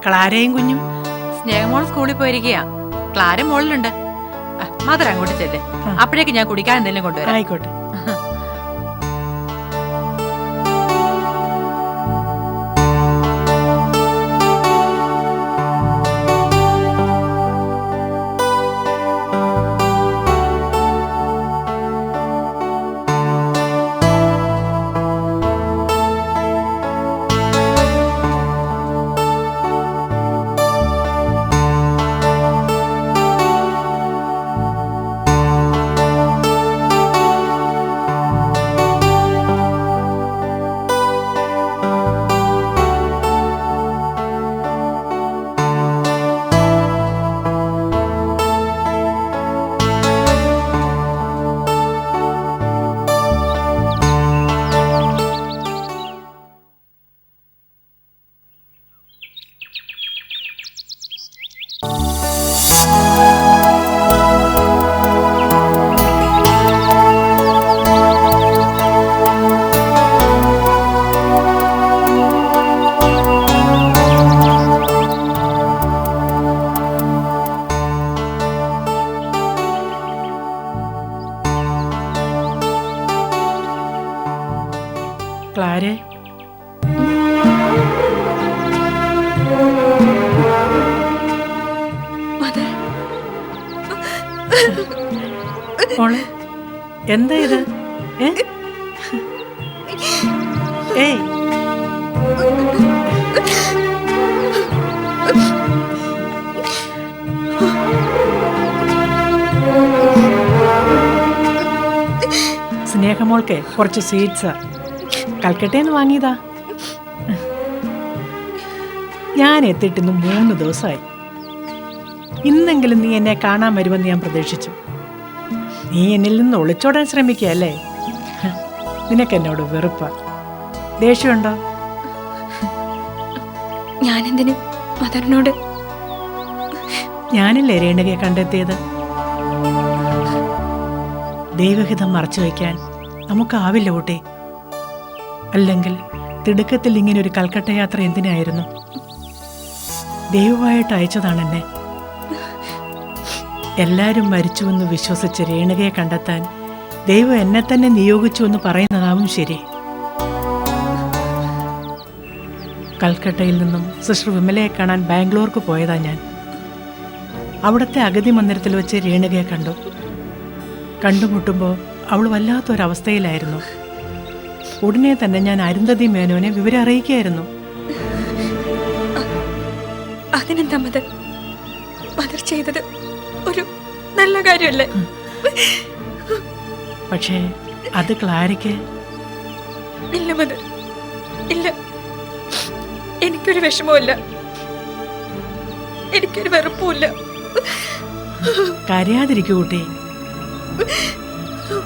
ക്ലാരയും കുഞ്ഞും? സ്നേഹമോൾ സ്കൂളിൽ പോയിരിക്കുക. ക്ലാര മോളിലുണ്ട്. മദർ അങ്ങോട്ട് ചെല്ലേ, അപ്പോഴേക്ക് ഞാൻ കുടിക്കാൻ എന്തെങ്കിലും കൊണ്ടുവരാം. ആയിക്കോട്ടെ. ക്ലാരെ, മോളെ എന്താ ഇത്? ഏയ്, സ്നേഹമോൾക്ക് കുറച്ച് സ്വീറ്റ്സാ കൽക്കട്ടേന്ന് വാങ്ങിയതാ. ഞാൻ എത്തിയിട്ടിന്ന് 3 ദിവസമായി. ഇന്നെങ്കിലും നീ എന്നെ കാണാൻ വരുമെന്ന് ഞാൻ പ്രതീക്ഷിച്ചു. നീ എന്നിൽ നിന്ന് ഒളിച്ചോടാൻ ശ്രമിക്കുകയല്ലേ? നിനക്കെന്നോട് വെറുപ്പ, ദേഷ്യമുണ്ടോ? ഞാനെന്തിനു മദറിനോട്? ഞാനല്ലേ രേണുകയെ കണ്ടെത്തിയത്. ദൈവഹിതം മറച്ചു വയ്ക്കാൻ നമുക്കാവില്ല കുട്ടി. അല്ലെങ്കിൽ തിടുക്കത്തിൽ ഇങ്ങനെ ഒരു കൽക്കട്ട യാത്ര എന്തിനായിരുന്നു? ദൈവമായിട്ട് അയച്ചതാണ് എന്നെ. എല്ലാവരും മരിച്ചുവെന്ന് വിശ്വസിച്ച് രേണുകയെ കണ്ടെത്താൻ ദൈവം എന്നെ തന്നെ നിയോഗിച്ചു എന്ന് പറയുന്നതാവും ശരി. കൽക്കട്ടയിൽ നിന്നും സിസ്റ്റർ വിമലയെ കാണാൻ ബാംഗ്ലൂർക്ക് പോയതാ ഞാൻ. അവിടുത്തെ അഗതി മന്ദിരത്തിൽ വെച്ച് രേണുകയെ കണ്ടു. കണ്ടുമുട്ടുമ്പോൾ അവൾ വല്ലാത്തൊരവസ്ഥയിലായിരുന്നു. ഉടനെ തന്നെ ഞാൻ അരുന്ധതി മേനോനെ വിവരം അറിയിക്കുകയായിരുന്നു. അതിനെന്താ മദർ? മദർ ചെയ്തത് ഒരു നല്ല കാര്യമല്ലേ? പക്ഷേ അത് ക്ലാരയ്ക്ക് ഇല്ല മദർ, ഇല്ല. എനിക്കൊരു വിഷമവുമില്ല, എനിക്കൊരു വെറുപ്പുമില്ല. കരയാതിരിക്കൂ കുട്ടി.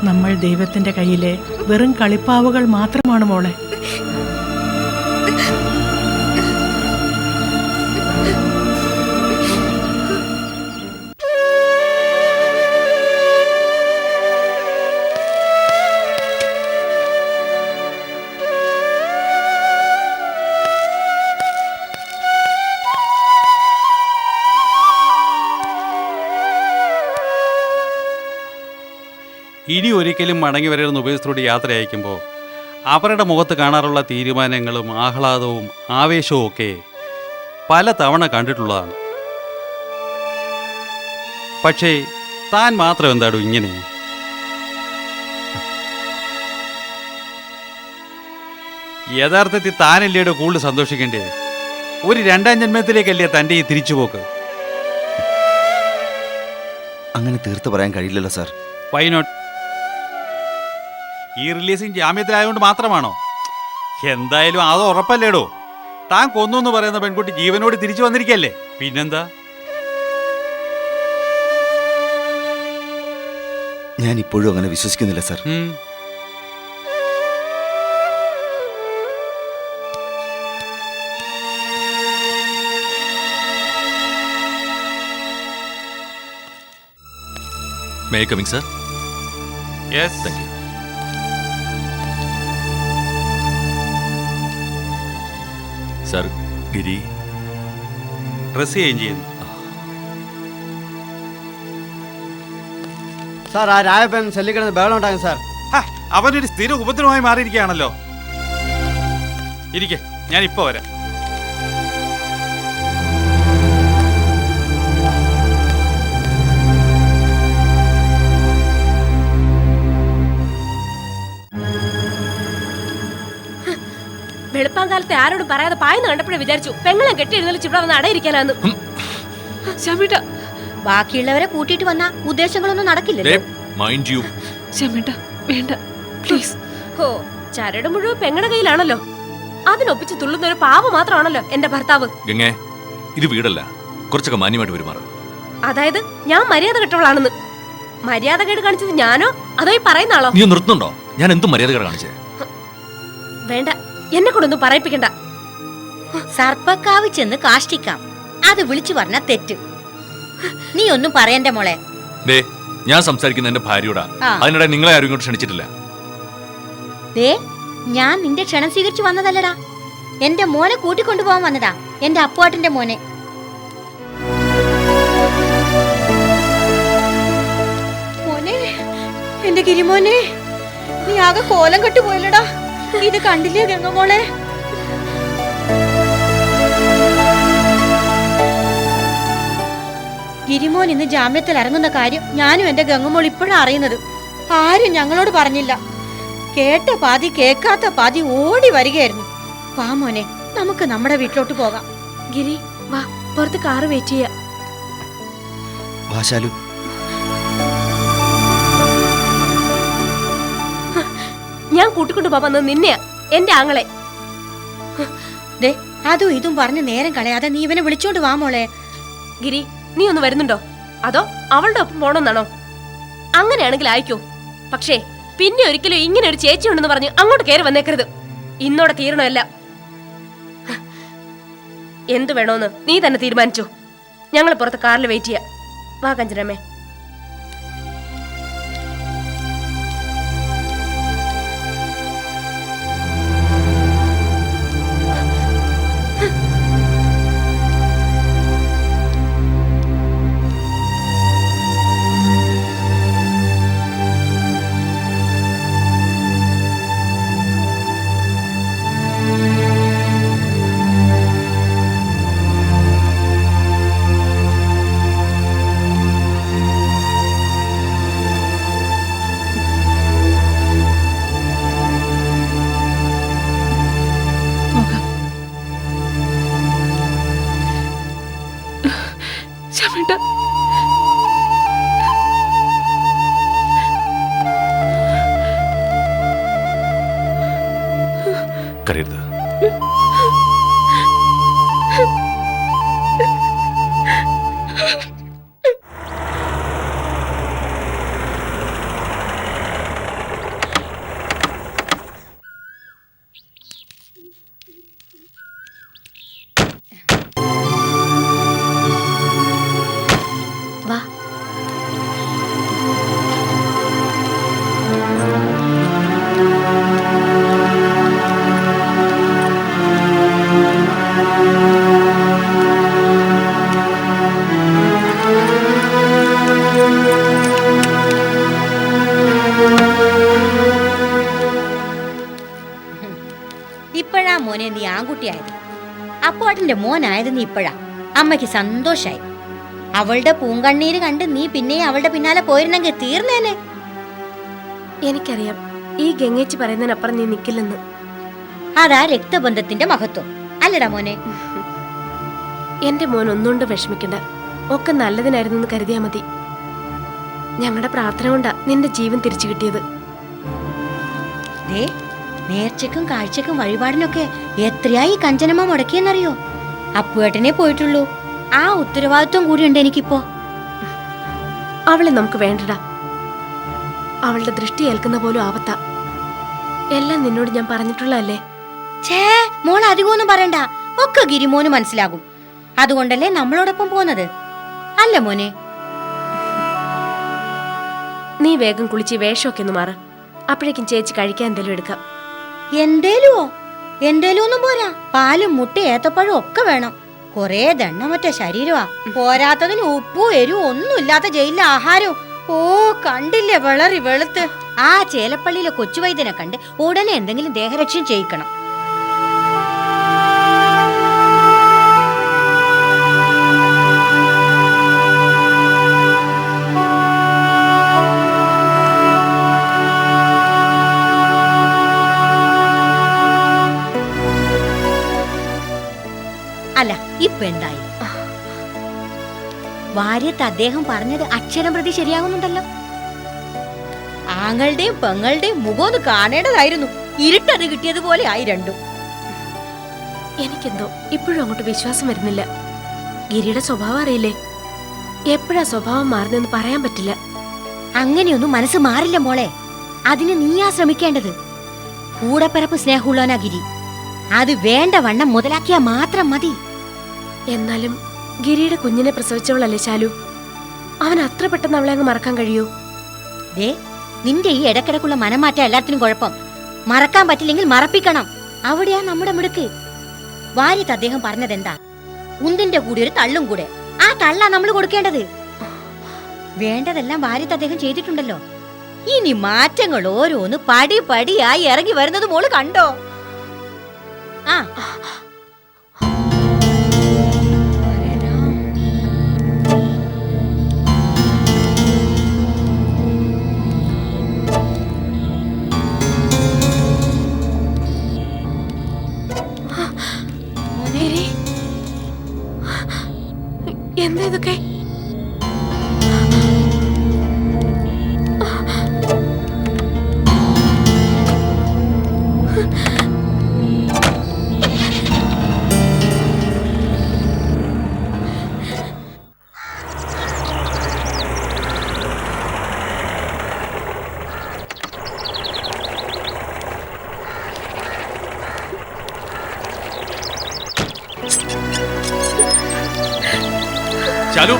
നമ്മൾ ദൈവത്തിന്റെ കയ്യിലെ വെറും കളിപ്പാവുകൾ മാത്രമാണ് മോളെ. ഇനി ഒരിക്കലും മടങ്ങി വരരുന്ന ഉപയോഗസ്ഥരോട് യാത്ര അയക്കുമ്പോൾ അവരുടെ മുഖത്ത് കാണാറുള്ള തീരുമാനങ്ങളും ആഹ്ലാദവും ആവേശവും ഒക്കെ പല തവണ കണ്ടിട്ടുള്ളതാണ്. പക്ഷേ താൻ മാത്രം എന്താടും ഇങ്ങനെ? യഥാർത്ഥത്തിൽ താനല്ലേടോ കൂടുതൽ സന്തോഷിക്കേണ്ടേ? ഒരു 2ാം ജന്മത്തിലേക്കല്ലേ തൻ്റെ ഈ തിരിച്ചുപോക്ക്? അങ്ങനെ തീർത്ത് പറയാൻ കഴിയില്ലല്ലോ സാർ. Why not? ഈ റിലീസിങ് ജാമ്യത്തിലായതുകൊണ്ട് മാത്രമാണോ? എന്തായാലും അത് ഉറപ്പല്ലേടോ. താൻ കൊന്നു എന്ന് പറയുന്ന പെൺകുട്ടി ജീവനോട് തിരിച്ചു വന്നിരിക്കല്ലേ, പിന്നെന്താ? ഞാൻ ഇപ്പോഴും അങ്ങനെ വിശ്വസിക്കുന്നില്ല sir. May I come in, sir? Yes. Thank you. Sir, Giri, dress change ചെയ്യുന്നു. സാർ ആ രായപ്പൻ സെല്ലിക്കിടന്ന് ബഹളം ഉണ്ടാകും സാർ. അവനൊരു സ്ഥിര ഉപദ്രവമായി മാറിയിരിക്കുകയാണല്ലോ. ഇരിക്കെ, ഞാൻ ഇപ്പൊ വരാം. വെളുപ്പാങ്കാലത്തെ ആരോടും പറയാതെ പായെന്ന് കണ്ടപ്പോഴേ വിചാരിച്ചു പെങ്ങളെ കെട്ടിയിരുന്നാലും ഇവിടെ വന്ന് അടയിരിക്കാനാന്ന്. ശ്യാമേട്ട, ബാക്കിയുള്ളവരെ കൂട്ടിയിട്ട് വന്ന ഉദ്ദേശങ്ങളൊന്നും നടക്കില്ലല്ലോ. ശ്യാമേട്ട വേണ്ട പ്ലീസ്. ഓ, ചരട് മുഴുവൻ പെങ്ങളുടെ കയ്യിലാണല്ലോ. അതിനൊപ്പിച്ച് തുള്ളുന്ന ഒരു പാവ മാത്രമാണല്ലോ എന്റെ ഭർത്താവ്. ഗംഗേ, ഇത് വീടല്ല, കുറച്ചൊക്കെ മാന്യമായിട്ട് പെരുമാറും. അതായത് ഞാൻ മര്യാദ കെട്ടവളാണെന്ന്. മര്യാദ കേട് കാണിച്ചത് ഞാനോ അതോ ഈ പറയുന്ന ആളോ? നീ നിർത്തുന്നുണ്ടോ? ഞാൻ എന്തും മര്യാദ കേട് കാണിച്ചേ? വേണ്ട, എന്നെ കൊണ്ടൊന്നും പറയിപ്പിക്കണ്ട. സർപ്പക്കാവ് ചെന്ന് കാഷ്ടിക്കാം, അത് വിളിച്ചു പറഞ്ഞ തെറ്റ്. നീ ഒന്നും പറയണ്ട മോളെ. ദേ, ഞാൻ സംസാരിക്കുന്ന എന്റെ ഭാര്യയോടാ. അതിനിടെ നിങ്ങളെ ആരും ഇങ്ങോട്ട് ക്ഷണിച്ചിട്ടില്ല. ദേ, ഞാൻ നിന്റെ ക്ഷണം സ്വീകരിച്ചു വന്നതല്ലടാ, എന്റെ മോനെ കൂട്ടിക്കൊണ്ടുപോകാൻ വന്നതാ, എന്റെ അപ്പുവാട്ടിന്റെ മോനെ. മോനെ, എന്റെ ഗിരിമോനെ, നീ ആകെ കോലം കെട്ടു പോയല്ലടാ. ഇത് കണ്ടില്ലേ ഗംഗമോളെ? ഗിരിമോൻ ഇന്ന് ജാമ്യത്തിൽ ഇറങ്ങുന്ന കാര്യം ഞാനും എന്റെ ഗംഗമോൾ ഇപ്പോഴാണ് അറിയുന്നത്. ആരും ഞങ്ങളോട് പറഞ്ഞില്ല. കേട്ട പാതി കേൾക്കാത്ത പാതി ഓടി വരികയായിരുന്നു. വാ മോനെ, നമുക്ക് നമ്മുടെ വീട്ടിലോട്ട് പോകാം. ഗിരി വാ, പുറത്ത് കാറ് വെയിറ്റ് ചെയ്യാം. വാശാലു, ഞാൻ കൂട്ടിക്കൊണ്ടു പോവാന്നത് നിന്നെയാ, എന്റെ ആങ്ങളെ. ദേ, അതും ഇതും പറഞ്ഞ് നേരം കളയാതെ നീ ഇവനെ വിളിച്ചോണ്ട് വാ മോളെ. ഗിരി, നീ ഒന്ന് വരുന്നുണ്ടോ? അതോ അവളുടെ ഒപ്പം പോണോന്നാണോ? അങ്ങനെയാണെങ്കിൽ ആയിക്കോ. പക്ഷേ പിന്നെ ഒരിക്കലും ഇങ്ങനെ ഒരു ചേച്ചി ഉണ്ടെന്ന് പറഞ്ഞ് അങ്ങോട്ട് കയറി വന്നേക്കരുത്. ഇന്നോടെ തീരണമല്ല. എന്തു വേണോന്ന് നീ തന്നെ തീരുമാനിച്ചോ. ഞങ്ങൾ പുറത്ത് കാറിൽ വെയിറ്റ് ചെയ്യാം. വാ കഞ്ചനമ്മേ. ശ്യാമേട്ട, കരയരുത്. വാ. ഇപ്പോഴാ മോനെ നീ ആൺകുട്ടിയായത്. അപ്പുവാട്ടിന്റെ മോനായത് നീ ഇപ്പോഴാ. അമ്മയ്ക്ക് സന്തോഷായി. അവളുടെ പൂങ്കണ്ണീര് കണ്ട് നീ പിന്നെ അവളുടെ പിന്നാലെ പോയിരുന്നെങ്കിൽ തീർന്നേനെ. എനിക്കറിയാം ഈ ഗംഗേച്ചി പറയുന്നതിനപ്പുറം നീ നിക്കില്ലെന്ന്. അതാ രക്തബന്ധത്തിന്റെ മഹത്വം അല്ലടാ മോനെ. എന്റെ മോൻ ഒന്നുകൊണ്ട് വിഷമിക്കണ്ട. ഒക്കെ നല്ലതിനായിരുന്നു എന്ന് കരുതിയാ മതി. ഞങ്ങളുടെ പ്രാർത്ഥന കൊണ്ടാ നിന്റെ ജീവൻ തിരിച്ചു കിട്ടിയത്. നേർച്ചക്കും കാഴ്ചക്കും വഴിപാടിനൊക്കെ എത്രയായി കഞ്ചനമ്മ മുടക്കിയെന്നറിയോ? അപ്പുവേട്ടനെ പോയിട്ടുള്ളൂ. ആ ഉത്തരവാദിത്വം കൂടിയുണ്ട് എനിക്കിപ്പോ. അവളെ നമുക്ക് വേണ്ടടാ. അവളുടെ ദൃഷ്ടി ഏൽക്കുന്ന പോലും ആവത്ത. എല്ലാം നിന്നോട് ഞാൻ പറഞ്ഞിട്ടുള്ളതല്ലേ. ഛേ, മോൾ അധികമൊന്നും പറയണ്ട. ഒക്കെ ഗിരിമോന് മനസ്സിലാകും. അതുകൊണ്ടല്ലേ നമ്മളോടൊപ്പം പോന്നത് അല്ല മോനെ? നീ വേഗം കുളിച്ച് വേഷമൊക്കെ ഒന്ന് മാറ്. അപ്പോഴേക്കും ചേച്ചി കഴിക്കാൻ എന്തേലും എടുക്കാം. എന്തേലുമോ? എന്തേലും ഒന്നും പോരാ. പാലും മുട്ട ഏത്തപ്പഴം ഒക്കെ വേണം. കൊറേ ദണ്ണമറ്റ ശരീരമാ. പോരാത്തതിന് ഉപ്പും എരിവും ഒന്നുമില്ലാത്ത ജയിലിലെ ആഹാരവും. ഓ കണ്ടില്ലേ വളറി വെളുത്ത്. ആ ചേലപ്പള്ളിയിലെ കൊച്ചുവൈദ്യനെ കണ്ട് ഉടനെ എന്തെങ്കിലും ദേഹരക്ഷയും ചെയ്യിക്കണം. അല്ല ഇപ്പൊ എന്തായി? വാര്യത്ത് അദ്ദേഹം പറഞ്ഞത് അക്ഷരം പ്രതി ശരിയാകുന്നുണ്ടല്ലോ. ആങ്ങളുടെയും പെങ്ങളുടെയും മുഖമൊന്ന് കാണേണ്ടതായിരുന്നു. ഇരുട്ടത് കിട്ടിയതുപോലെ ആയി രണ്ടും. എനിക്കെന്തോ ഇപ്പോഴും അങ്ങോട്ട് വിശ്വാസം വരുന്നില്ല. ഗിരിയുടെ സ്വഭാവം അറിയില്ലേ, എപ്പോഴാ സ്വഭാവം മാറുന്നെന്ന് പറയാൻ പറ്റില്ല. അങ്ങനെയൊന്നും മനസ്സ് മാറില്ല മോളെ. അതിന് നീയാ ശ്രമിക്കേണ്ടത്. കൂടപ്പിറപ്പ് സ്നേഹമുള്ളവനാ ഗിരി. അത് വേണ്ട വണ്ണം മുതലാക്കിയാ മാത്രം മതി. എന്നാലും ഗിരിയുടെ കുഞ്ഞിനെ പ്രസവിച്ചവളല്ലേ ശാലു. അവൻ അത്ര പെട്ടെന്ന് അവളെ അങ്ങ് മറക്കാൻ കഴിയൂ? ദേ നിന്റെ ഈ ഇടക്കിടക്കുള്ള മനംമാറ്റം എല്ലാത്തിനും കുഴപ്പം. മറക്കാൻ പറ്റില്ലെങ്കിൽ മറപ്പിക്കണം. അവിടെയാ നമ്മുടെ മിടുക്ക്. വാര്യത്ത് അദ്ദേഹം പറഞ്ഞതെന്താ? ഉന്തിന്റെ കൂടെ ഒരു തള്ളും കൂടെ. ആ തള്ളാ നമ്മൾ കൊടുക്കേണ്ടത്. വേണ്ടതെല്ലാം വാര്യത്ത് അദ്ദേഹം ചെയ്തിട്ടുണ്ടല്ലോ. ഇനി മാറ്റങ്ങൾ ഓരോന്ന് പടി പടിയായി ഇറങ്ങി വരുന്നത് മോള് കണ്ടോ? ആ എന്താ ഇതൊക്കെ? ശാലു